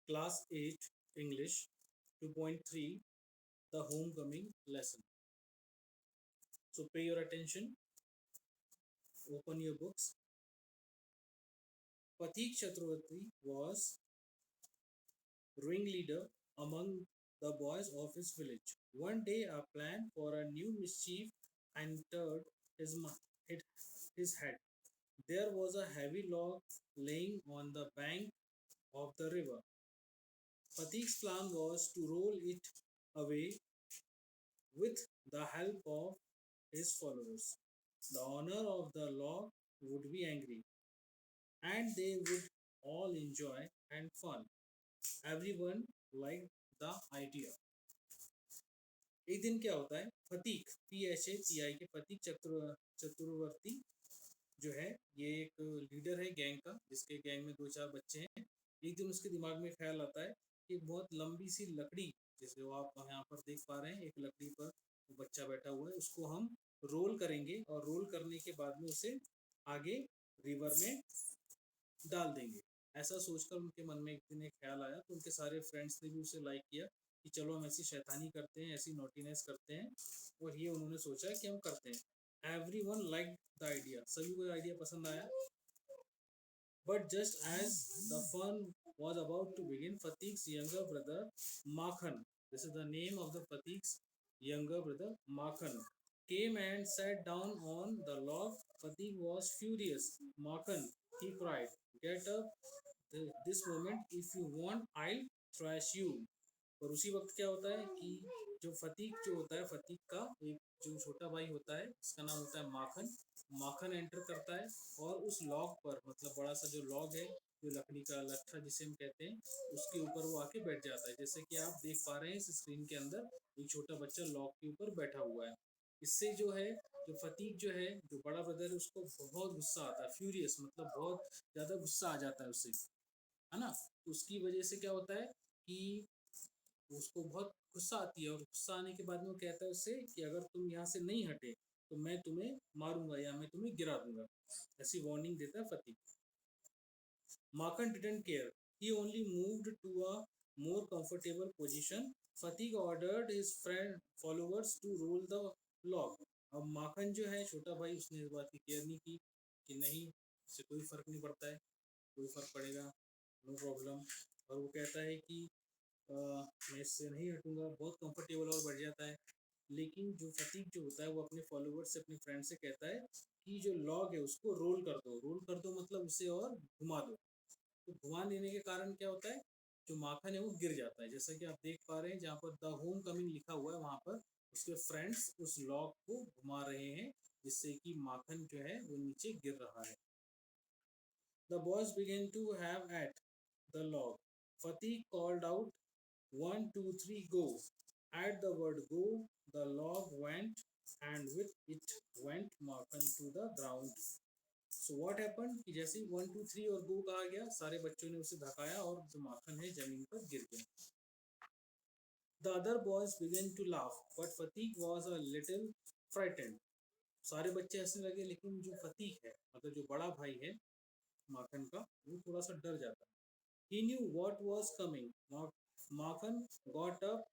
Class 8 English 2.3 The Homecoming Lesson. So pay your attention, open your books. Patik Chakravarti was ringleader among the boys of his village. One day a plan for a new mischief entered his, his head. There was a heavy log laying on the bank of the river. Patik's plan was to roll it away with the help of his followers. The owner of the log would be angry, and they would all enjoy and fun. Everyone liked the idea. एक दिन क्या होता है, फतीक PHATI के फतीक चतुर्वर्ती जो है ये एक लीडर है गैंग का, जिसके गैंग में 2-4 बच्चे हैं। एक दिन उसके दिमाग में ख्याल आता है कि बहुत लंबी सी लकड़ी, जैसे वो आप यहाँ पर देख पा रहे हैं, एक लकड़ी पर बच्चा बैठा हुआ है, उसको हम रोल करेंगे और रोल करने के बाद में उसे आगे रिवर में डाल देंगे। ऐसा सोचकर उनके मन में एक दिन एक ख्याल आया, तो उनके सारे फ्रेंड्स ने भी उसे लाइक किया कि चलो हम ऐसी शैतानी करते हैं, ऐसी नोटीनेस करते हैं, और ये उन्होंने सोचा कि हम करते हैं। एवरीवन लाइक द आइडिया, सभी को आइडिया पसंद आया। But just as the fun was about to begin, Fatik's younger brother Makhan, this is the name of the Fatik's younger brother Makhan, came and sat down on the log. Fatik was furious. Makhan, he cried, get up this moment, if you want I'll thrash you. और उसी वक्त क्या होता है कि जो फतीक जो होता है, फतीक का एक जो छोटा भाई होता है, इसका नाम होता है माखन। माखन एंटर करता है और उस लॉग पर, मतलब बड़ा सा जो लॉग है, जो लकड़ी का लट्ठा जिसे हम कहते हैं, उसके ऊपर वो आके बैठ जाता है। जैसे कि आप देख पा रहे हैं इस स्क्रीन के अंदर, एक छोटा बच्चा लॉग के ऊपर बैठा हुआ है। इससे जो है, जो फतीक जो है, जो बड़ा ब्रदर है, उसको बहुत गुस्सा आता है। फ्यूरियस मतलब बहुत ज़्यादा गुस्सा आ जाता है उससे, है ना। उसकी वजह से क्या होता है कि उसको बहुत गुस्सा आती है, और गुस्सा आने के बाद में वो कहता है उससे कि अगर तुम यहाँ से नहीं हटे तो मैं तुम्हें मारूंगा या मैं तुम्हें गिरा दूंगा, ऐसी वार्निंग देता है फतीक। Makan didn't care. He only moved to a more comfortable position. Fatigue ordered his friend followers to roll the log. अब माखन जो है छोटा भाई, उसने इस बात की केयर नहीं की कि नहीं, इससे कोई फर्क नहीं पड़ता है, कोई फर्क पड़ेगा, नो प्रॉब्लम। और वो कहता है कि मैं इससे नहीं हटूंगा, बहुत कंफर्टेबल और बढ़ जाता है। लेकिन जो फतीक जो होता है, वो अपने फॉलोअर्स से, अपने फ्रेंड से कहता है कि जो लॉग है उसको रोल कर दो। रोल कर दो मतलब उसे और घुमा दो। तो घुमा देने के कारण क्या होता है, जो माखन है वो गिर जाता है। जैसा कि आप देख पा रहे हैं, जहाँ पर द होम कमिंग लिखा हुआ है, वहाँ पर उसके फ्रेंड्स उस लॉग को घुमा रहे हैं, जिससे कि माखन जो है वो नीचे गिर रहा है। The boys began to have at the log. Fatih called out, 1, 2, 3, go. At the word go, the log went, and with it went Makan to the ground. So what happened कि जैसे ही 1, 2, 3 और go कहा गया, सारे बच्चों ने उसे धकाया और जो माखन है जमीन पर गिर गया। The other boys began to laugh, but Fatih was a little frightened. सारे बच्चे हंसने लगे, लेकिन जो फतीक है, मतलब जो बड़ा भाई है माखन का, वो थोड़ा सा डर जाता है। He knew what was coming. Makhan got up,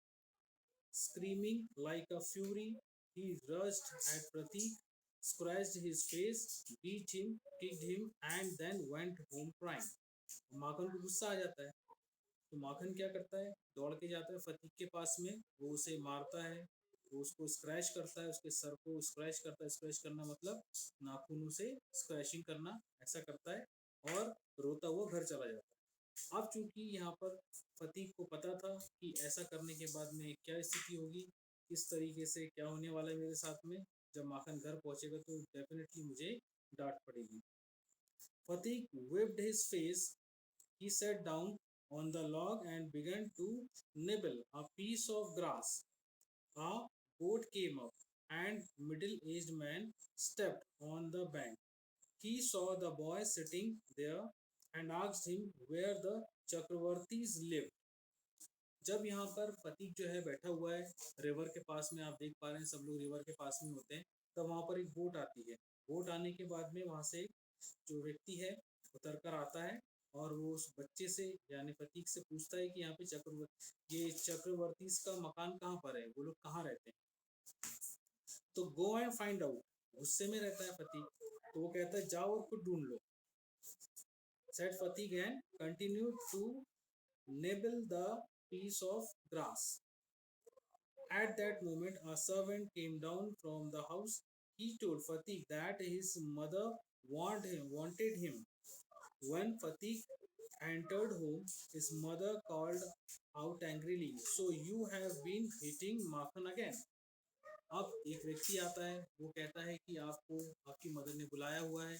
screaming like a fury. He rushed at Pratik, scratched his face, beat him, kicked him, and then went home crying. माखन को गुस्सा आ जाता है, तो माखन क्या करता है, दौड़ के जाता है फतीक के पास में, वो उसे मारता है, वो उसको स्क्रैच करता है, उसके सर को स्क्रैच करता है। स्क्रैच करना मतलब नाखूनों से स्क्रैचिंग करना, ऐसा करता है, और रोता हुआ घर चला जाता है। अब चूंकि यहाँ पर फतीक को पता था कि ऐसा करने के बाद में क्या स्थिति होगी, किस तरीके से क्या होने वाला है मेरे साथ में, जब माखन घर पहुंचेगा तो डेफिनेटली मुझे डांट पड़ेगी। फतीक whipped his face. He sat down on the log and began to nibble a piece of grass. A boat came up, and middle-aged man stepped on the bank. He saw the boy sitting there and asked him where the Chakravartis lived. जब यहाँ पर फतीक जो है बैठा हुआ है river के पास में, आप देख पा रहे हैं सब लोग रिवर के पास में होते हैं, तब वहाँ पर एक बोट आती है। बोट आने के बाद में वहाँ से जो व्यक्ति है उतर कर आता है, और वो उस बच्चे से यानी फतीक से पूछता है कि यहाँ पे चक्रवर्ती का मकान कहाँ पर है, वो लोग कहाँ रहते हैं। तो गो एंड फाइंड आउट, गुस्से में रहता है फतीक, तो वो कहता है जाओ और खुद ढूंढ लो। Said Phatik and continue to nibble the piece of grass. At that moment, a servant came down from the house. He told Fatih that his mother wanted him. When Fatih entered home, his mother called out angrily, "So you have been hitting Makhan again?" अब एक व्यक्ति आता है, वो कहता है कि आपको आपकी मदर ने बुलाया हुआ है।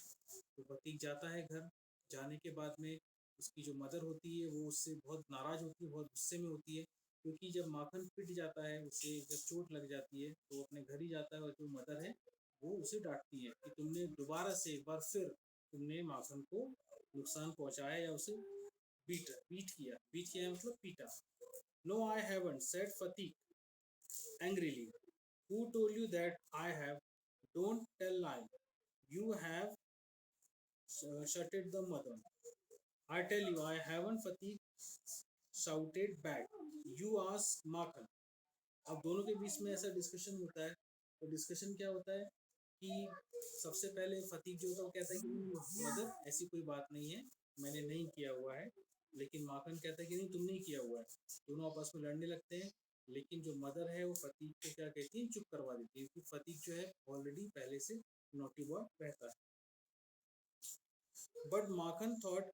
तो फतीक जाता है घर। जाने के बाद में उसकी जो मदर होती है वो उससे बहुत नाराज़ होती है, बहुत गुस्से में होती है, क्योंकि जब माखन पिट जाता है, उसे जब चोट लग जाती है, तो वो अपने घर ही जाता है और जो मदर है वो उसे डांटती है कि तुमने दोबारा से एक बार फिर तुमने माखन को नुकसान पहुंचाया या उसे बीट किया मतलब पीटा। No I haven't, said Phatik angrily. Who told you that I have? Don't tell lie. You have shouted the mother. I tell you, I haven't, Fatih shouted back. You ask Makhan. अब दोनों के बीच में ऐसा discussion होता है। तो discussion क्या होता है कि सबसे पहले फतीक जो होता है वो कहता है कि मदर ऐसी कोई बात नहीं है, मैंने नहीं किया हुआ है। लेकिन माखन कहता है कि नहीं तुमने ही किया हुआ है। दोनों आपस में लड़ने लगते हैं। लेकिन जो मदर है वो फतीक को क्या कहती है, चुप करवा देती है, क्योंकि फतीक जो है ऑलरेडी पहले से नोटी बॉय रहता है। But Makhan thought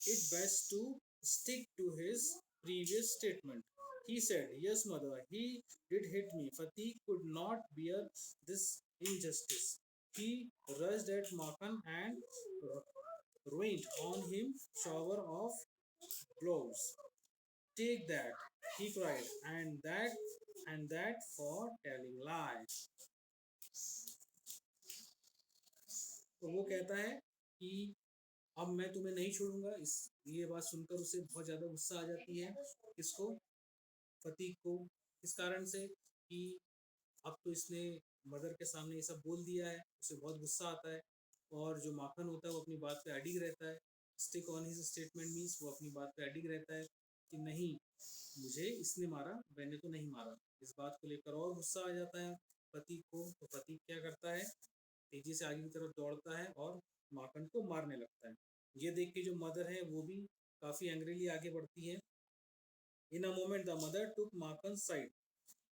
it best to stick to his previous statement. He said, "Yes, mother, he did hit me. Fatih could not bear this injustice. He rushed at Makan and rained on him shower of blows. Take that," he cried, and that for telling lies. तो वो कहता है कि अब मैं तुम्हें नहीं छोड़ूंगा। इस ये बात सुनकर उसे बहुत ज़्यादा गुस्सा आ जाती है। किसको? फतीक को। इस कारण से कि अब तो इसने मदर के सामने ये सब बोल दिया है, उसे बहुत गुस्सा आता है। और जो माखन होता है वो अपनी बात पे अडिग रहता है। Stick on his statement means वो अपनी बात पे अडिग रहता है कि नहीं, मुझे इसने मारा, मैंने तो नहीं मारा। इस बात को लेकर और गुस्सा आ जाता है फतीक को। तो फतीक क्या करता है, तेजी से आगे की तरफ दौड़ता है और माखन को मारने लगता है। ये देख के जो मदर है वो भी काफ़ी एंग्रीली आगे बढ़ती है। In a moment the mother took Makhan's side.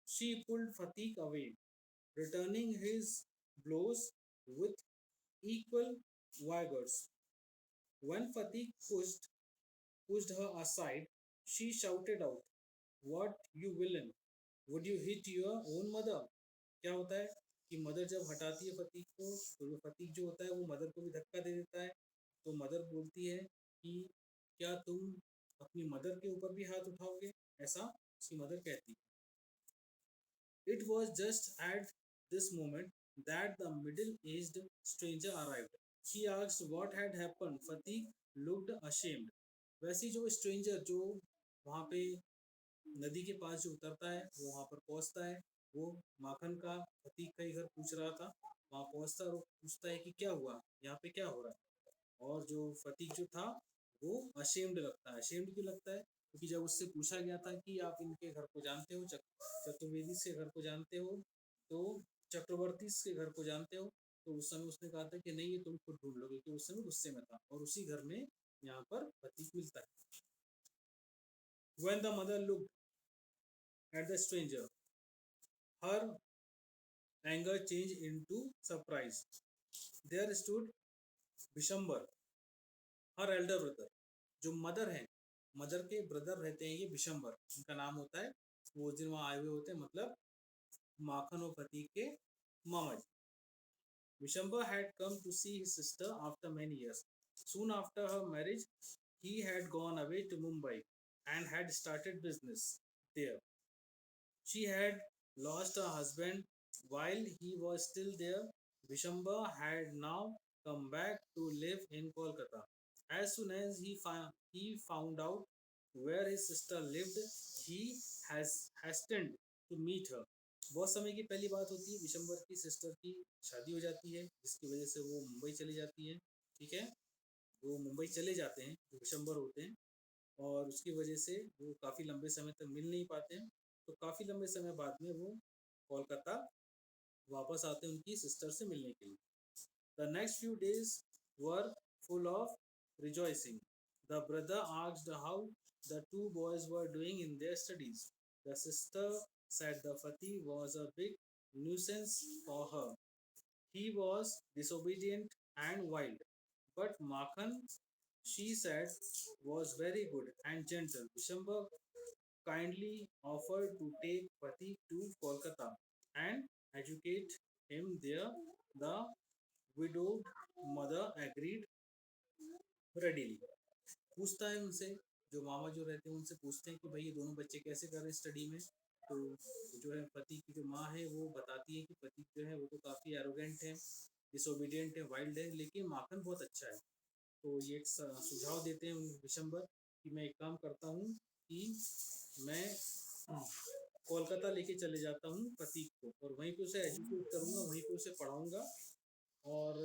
She pulled Fatiq away, returning his blows with equal vigor. When Fatiq pushed her aside, she shouted out, "What, you villain! Would you hit your own mother?" क्या होता है कि mother जब हटाती है फतीक को, तो फतीक जो होता है वो मदर को भी धक्का दे देता है। तो मदर बोलती है कि क्या तुम अपनी मदर के ऊपर भी हाथ उठाओगे, ऐसा उसकी मदर कहती है। It was just at this moment that the middle-aged stranger arrived. She asked what had happened. Fatiq looked ashamed. वैसे जो स्ट्रेंजर जो वहाँ पे नदी के पास जो उतरता है, वो वहाँ पर पहुँचता है। वो माखन का फतीक का ही घर पूछ रहा था। वहाँ पहुँचता है और पूछता है कि क्या हुआ, यहाँ पे क्या हो रहा है। और जो फतीक जो था वो अशेम्ड लगता है। अशेम्ड क्यों लगता है? क्योंकि जब उससे पूछा गया था कि आप इनके घर को जानते हो, चतुर्वेदी के घर को जानते हो, तो चक्रवर्ती के घर को जानते हो, तो उस समय उसने कहा था कि नहीं, ये तुम खुद ढूंढ लो, क्योंकि उस समय गुस्से में था। और उसी घर में यहाँ पर फतीक मिलता है। When the mother looked at the stranger, her anger changed into surprise. There stood Bishambar, her elder brother. जो मदर है, मदर के ब्रदर रहते हैं ये बिशंबर, उनका नाम होता है। वो दिन वहाँ आए हुए होते हैं, मतलब माखन और फतीक के मामा जी। Vishamba had come to see his sister after many years. Soon after her marriage, he had gone away to Mumbai and had started business there. She had lost her husband while he was still there. Vishamba had now come back to live in Kolkata. As soon as he found out where his sister lived, he has hastened to meet her. बहुत समय की पहली बात होती है, विशंबर की sister की शादी हो जाती है, जिसकी वजह से वो मुंबई चली जाती है। ठीक है। वो मुंबई चले जाते हैं, जो विशंबर होते हैं, और उसकी वजह से वो काफ़ी लंबे समय तक मिल नहीं पाते हैं। तो काफ़ी लंबे समय बाद में वो कोलकाता वापस आते हैं उनकी सिस्टर से मिलने के लिए। The next few days were full of rejoicing. The brother asked how the two boys were doing in their studies. The sister said the Fatih was a big nuisance for her. He was disobedient and wild. But Makhan, she said, was very good and gentle. Vishamba kindly offered to take Fatih to Kolkata and educate him there. The widowed mother agreed readily. पूछता है उनसे, जो मामा जो रहते हैं उनसे पूछते हैं कि भाई ये दोनों बच्चे कैसे कर रहे हैं स्टडी में। तो जो है पति की जो माँ है वो बताती है कि पति जो है वो तो काफ़ी एरोगेंट है, डिसोबीडियंट है, वाइल्ड है, लेकिन माखन बहुत अच्छा है। तो ये एक सुझाव देते हैं विशंबर कि मैं एक काम करता हूँ कि मैं कोलकाता लेके चले जाता हूँ प्रतीक को, और वहीं पे उसे एजुकेट करूँगा, वहीं पे उसे पढ़ाऊँगा। और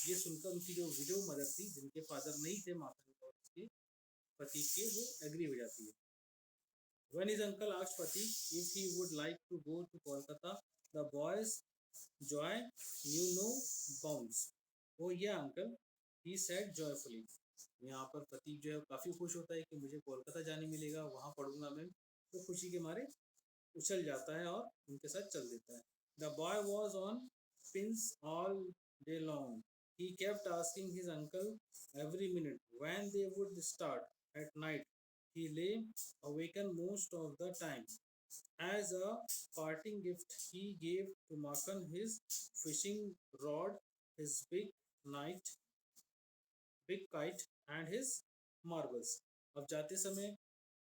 ये सुनकर उनकी जो विडो मदर थी, जिनके फादर नहीं थे माखन और उसके प्रतीक के, वो एग्री हो जाती है। When his uncle asked Pratik if he would like to go to Kolkata, the boy's joy knew no bounds. Oh yeah, uncle, he said joyfully. यहाँ पर प्रतीक जो है काफ़ी खुश होता है कि मुझे कोलकाता जाने मिलेगा, वहाँ पढ़ूंगा मैं। तो खुशी के मारे उछल जाता है और उनके साथ चल देता है। The boy was on pins all day long. He kept asking his uncle every minute when they would start. At night, he lay awakened most of the time. As a parting gift, he gave to Makan his fishing rod, his big kite and his marbles. अब जाते समय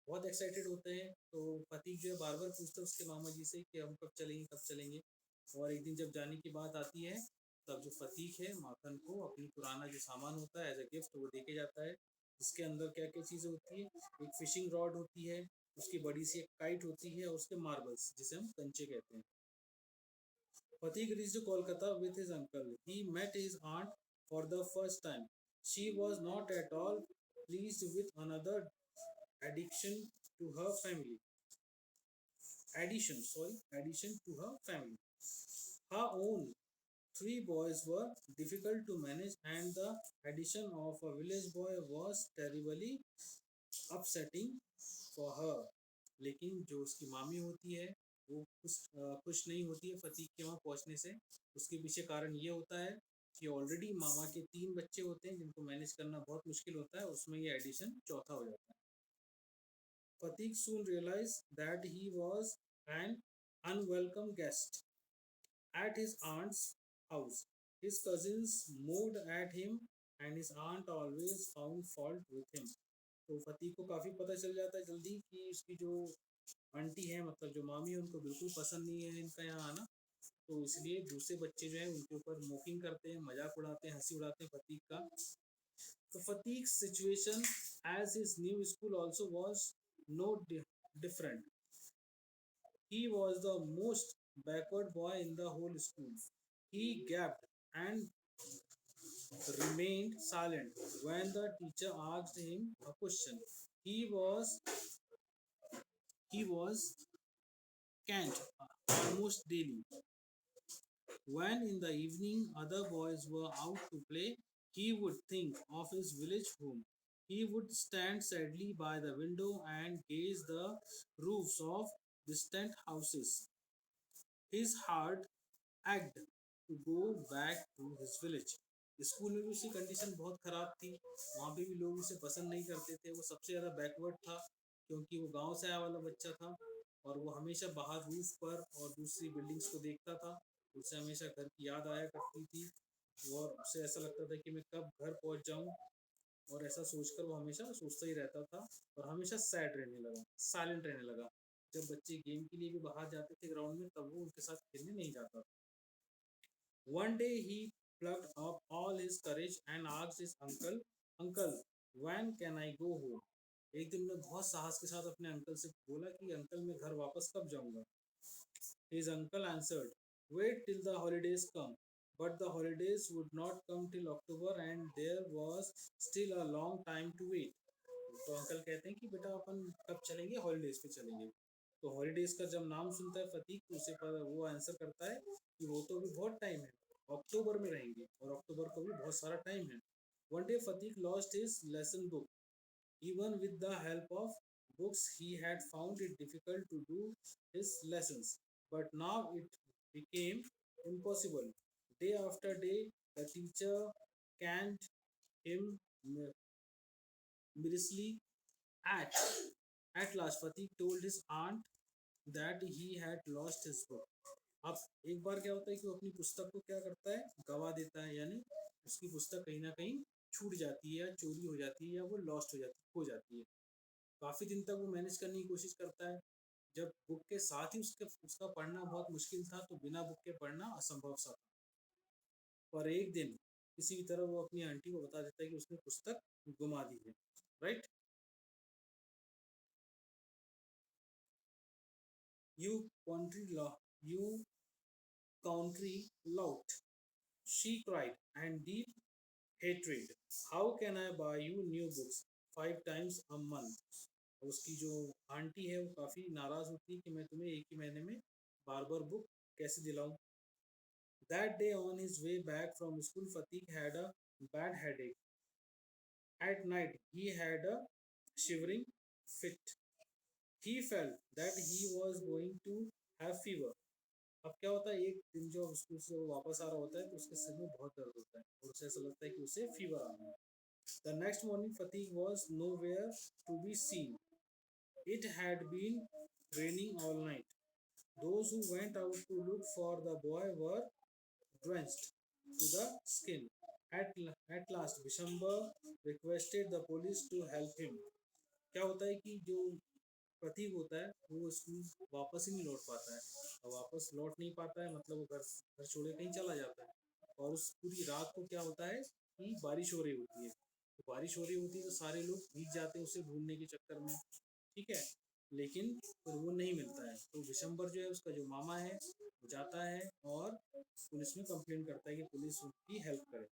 बहुत excited होते हैं, तो प्रतीक जो है बार बार पूछता है उसके मामा जी से कि हम कब चलेंगे कब चलेंगे। और एक दिन जब जाने की बात आती है, तब जो प्रतीक है माखन को अपनी पुराना जो सामान होता है एज अ गिफ्ट वो देके जाता है। जिसके अंदर क्या क्या चीज़ें होती है, एक फिशिंग रॉड होती है, उसकी बड़ी सी एक काइट होती है, और उसके मार्बल्स जिसे हम कंचे कहते हैं। Pratik reached Kolkata with his uncle. He met his aunt for the first time. She was not at all pleased with another addiction to her family. Addition to her family. Her own three boys were difficult to manage, and the addition of a village boy was terribly upsetting for her. लेकिन जो उसकी मामी होती है वो खुश नहीं होती है फतीक के वहाँ पहुँचने से। उसके पीछे कारण ये होता है कि ऑलरेडी मामा के 3 बच्चे होते हैं जिनको मैनेज करना बहुत मुश्किल होता है, उसमें ये एडिशन चौथा हो जाता है। Pratik soon realized that he was an unwelcome guest at his aunt's house. His cousins moved at him and his aunt always found fault with him. तो फतीक को काफ़ी पता चल जाता है जल्दी कि उसकी जो आंटी है, मतलब जो मामी है, उनको बिल्कुल पसंद नहीं है इनका यहाँ आना। तो इसलिए दूसरे बच्चे जो है उनके ऊपर मोकिंग करते हैं, मजाक उड़ाते हैं, हंसी उड़ाते हैं फतीक का। तो Phatik situation as his new school also was no different. He was the most backward boy in the whole school. He gaped and remained silent when the teacher asked him a question. He was he was canned almost daily. When in the evening other boys were out to play, he would think of his village home. He would stand sadly by the window and gaze the roofs of distant houses. His heart ached to go back to his village. School में भी उसकी condition बहुत ख़राब थी, वहाँ पे भी लोग उसे पसंद नहीं करते थे, वो सबसे ज़्यादा बैकवर्ड था क्योंकि वो गांव से आया वाला बच्चा था। और वो हमेशा बाहर रूफ पर और दूसरी बिल्डिंग्स को देखता था, उसे हमेशा घर की याद आया करती थी, और उसे ऐसा लगता था कि मैं कब घर पहुँच जाऊँ। और ऐसा सोचकर वो हमेशा सोचता ही रहता था, और हमेशा सैड रहने लगा, साइलेंट रहने लगा। जब बच्चे गेम के लिए भी बाहर जाते थे ग्राउंड में, तब वो उनके साथ खेलने नहीं जाता था। One day he plucked up all his courage and asked his uncle, "Uncle, when can I go home?" एक दिन में बहुत साहस के साथ अपने अंकल से बोला कि अंकल मैं घर वापस कब जाऊंगा। His uncle answered, "Wait till the holidays come. but the holidays would not come till October and there was still a long time to wait. तो अंकल कहते हैं कि बेटा अपन कब चलेंगे, हॉलीडेज पे चलेंगे। तो हॉलीडेज का जब नाम सुनता है फतीक तो उसे पर वो आंसर करता है कि वो तो अभी बहुत टाइम है, अक्टूबर में रहेंगे और अक्टूबर को भी बहुत सारा टाइम है। One day Phatik lost his lesson book. Even with the help of books, he had found it difficult to do his lessons. But now it became impossible. Day after day, the teacher canned him mercilessly. At, at last, Fatih told his aunt that he had lost his book. अब एक बार क्या होता है कि वो अपनी पुस्तक को क्या करता है, गवा देता है, यानी उसकी पुस्तक कहीं ना कहीं छूट जाती है या चोरी हो जाती है या वो लॉस्ट हो जाती है, खो जाती है। काफ़ी दिन तक वो मैनेज करने की कोशिश करता है। जब बुक के साथ ही उसका पढ़ना बहुत मुश्किल था तो बिना बुक के पढ़ना असंभव सा था। पर एक दिन किसी भी तरह वो अपनी आंटी को बता देता है कि उसने पुस्तक गुमा दी है। Right. You country law, you country lout, she cried, and deep hatred. How can I buy you new books 5 times a month? उसकी जो आंटी है वो काफ़ी नाराज़ होती है कि मैं तुम्हें एक ही महीने में बार बार बुक कैसे दिलाऊं। That day on his way back from school, Fatiq had a bad headache. At night, he had a shivering fit. He felt that he was going to have fever. अब क्या होता है, एक दिन जो स्कूल से वो वापस आ रहा होता है तो उसके सिर में बहुत दर्द होता है और उसे ऐसा लगता है कि उसे फीवर आ रहा है। The next morning Phatik was nowhere to be seen. It had been raining all night. Those who went out to look for the boy were drenched to the skin. At last, Vishamba requested the police to help him. क्या होता है कि जो प्रतीक होता है वो school वापस ही नहीं लौट पाता है, और वापस लौट नहीं पाता है मतलब वो घर घर छोड़े कहीं चला जाता है। और उस पूरी रात को क्या होता है कि बारिश हो रही होती है, तो बारिश हो रही होती है तो सारे लोग भीग जाते हैं उसे ढूंढने के चक्कर में। ठीक है, लेकिन फिर वो नहीं मिलता है तो विशंबर जो है उसका जो मामा है वो जाता है और पुलिस में कंप्लेन करता है कि पुलिस उनकी हेल्प करे।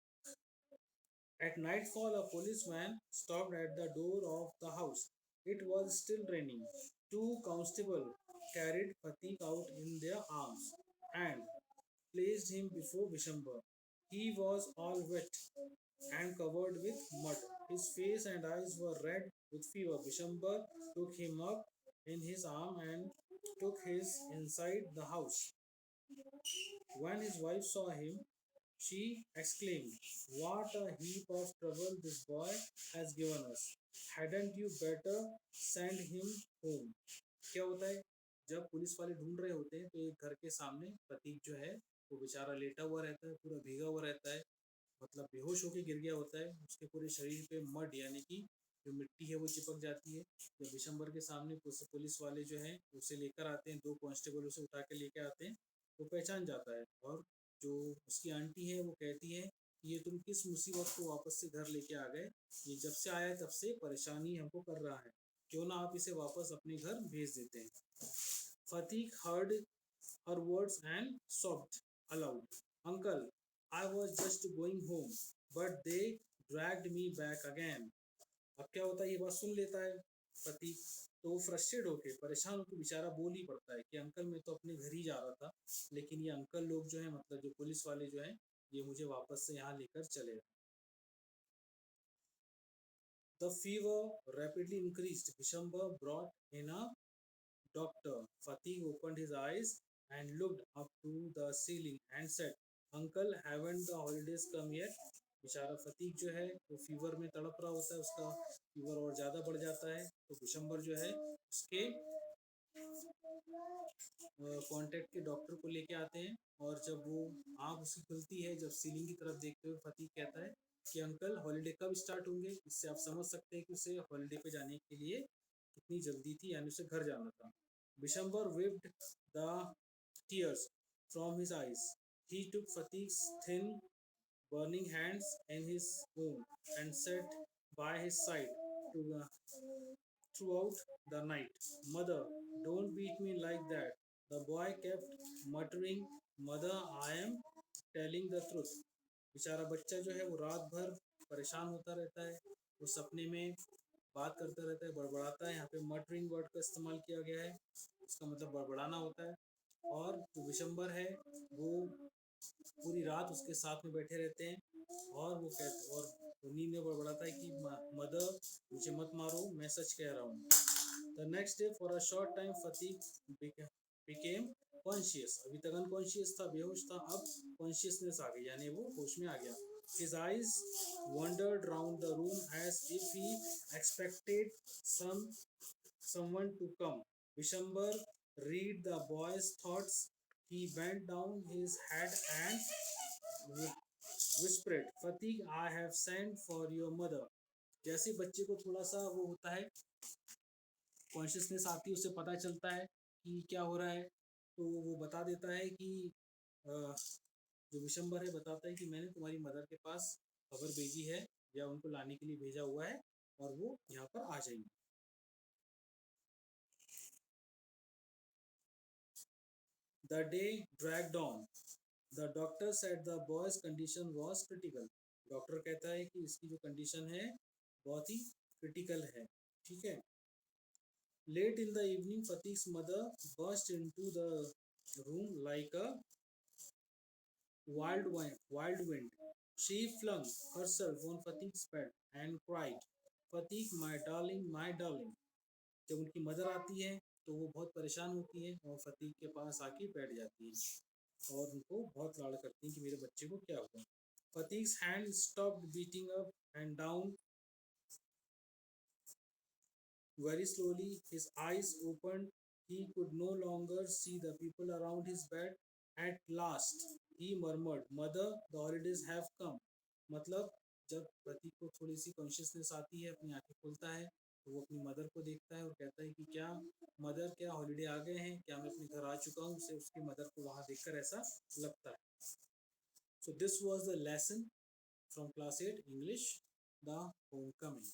At nightfall, a policeman stopped at the door of the house. It was still raining. Two constables carried Pratik out in their arms and placed him before Vishamba. He was all wet and covered with mud. His face and eyes were red with fever. Vishamba took him up in his arm and took his inside the house. When his wife saw him, she exclaimed, "What a heap of trouble this boy has given us. Hadn't you better send him home?" क्या होता है, जब police वाले ढूंढ रहे होते हैं तो एक घर के सामने प्रतीक जो है वो बेचारा लेटा हुआ रहता है, पूरा भीगा हुआ रहता है, मतलब बेहोश होकर गिर गया होता है। उसके पूरे शरीर पे मड यानी कि जो मिट्टी है वो चिपक जाती है। जब विशंबर के सामने पुलिस वाले जो हैं उसे लेकर आते हैं, दो कांस्टेबल उसे उठा के लेके आते हैं, वो पहचान जाता है। और जो उसकी आंटी है वो कहती है कि ये तुम किस मुसीबत को वापस से घर लेके आ गए, ये जब से आया है तब से परेशानी हमको कर रहा है, क्यों ना आप इसे वापस अपने घर भेज देते हैं। फतीक heard her words and sobbed aloud. Uncle, I was just going home, but they dragged me back again. अब क्या होता है, ये बात सुन लेता है प्रतीक, तो वो फ्रस्ट्रेट होके परेशान होकर बेचारा बोल ही पड़ता है कि अंकल मैं तो अपने घर ही जा रहा था, लेकिन ये अंकल लोग जो है मतलब जो पुलिस वाले जो हैं ये मुझे वापस से यहाँ लेकर चले गए। The fever rapidly increased. Vishamba brought in a doctor. Fatih opened his eyes and looked up to the ceiling and said, "Uncle, haven't the holidays come yet?" बेचारा फतीक जो है वो फीवर में तड़प रहा होता है, उसका फीवर और ज़्यादा बढ़ जाता है। तो विशंबर जो है उसके कांटेक्ट के डॉक्टर को लेके आते हैं, और जब वो आँख उसकी खुलती है, जब सीलिंग की तरफ देखते हुए फतीक कहता है कि अंकल हॉलीडे कब स्टार्ट होंगे। इससे आप समझ सकते हैं कि उसे हॉलीडे पे जाने के लिए कितनी जल्दी थी, यानी उसे घर जाना था। Vishambar wiped the tears from his eyes. He took Fatik's thin, burning hands in his own and sat by his side to, throughout the night. "Mother, don't beat me like that." The boy kept muttering, "Mother, I am telling the truth. बेचारा बच्चा जो है वो रात भर परेशान होता रहता है, वो सपने में बात करता रहता है, बड़बड़ाता है। यहाँ पे मटरिंग वर्ड का इस्तेमाल किया गया है, इसका मतलब बड़बड़ाना होता है। और जो विशंबर है वो पूरी रात उसके साथ में बैठे रहते हैं, और वो कहते और वो नींद में बड़बड़ाता है कि मदर मुझे मत मारो, मैं सच कह रहा हूँ। The next day for a short time Phatik became conscious. अभी तक अनकॉन्शियस था, बेहोश था, अब कॉन्शियसनेस आ गई, यानी वो होश में आ गया। His eyes wandered round the room as if he expected someone to come. Vishambar read the boy's thoughts. He bent down his head and whispered, "Fatigue, I have sent for your mother." जैसे बच्चे को थोड़ा सा वो होता है, consciousness आती है, उसे पता चलता है कि क्या हो रहा है, तो वो बता देता है कि जो विशंबर है बताता है कि मैंने तुम्हारी मदर के पास खबर भेजी है, या उनको लाने के लिए भेजा हुआ है, और वो यहाँ पर आ जाएंगे। The day dragged on. The doctor said the boy's condition was critical. Doctor कहता है कि इसकी जो कंडीशन है बहुत ही क्रिटिकल है, ठीक है। Late in the evening, Fatiq's mother burst into the room like a wild wind. She flung herself on Fatiq's bed and cried, "Fatiq, my darling, my darling." जब उनकी मदर आती है तो वो बहुत परेशान होती है और फतीक के पास आके बैठ जाती है और उनको बहुत लाड़ करती हैं कि मेरे बच्चे को क्या हुआ। Fatiq's hand stopped beating up and down very slowly. His eyes opened. He could no longer see the people around his bed. At last, he murmured, "Mother, the holidays have come." मतलब जब प्रतीक को थोड़ी सी consciousness आती है, अपनी आंखें खोलता है, तो वो अपनी मदर को देखता है और कहता है कि क्या मदर, क्या हॉलीडे आ गए हैं, क्या मैं अपने घर आ चुका हूँ। उसे उसकी मदर को वहाँ देखकर ऐसा लगता है। So this was the lesson from class 8 English, the homecoming.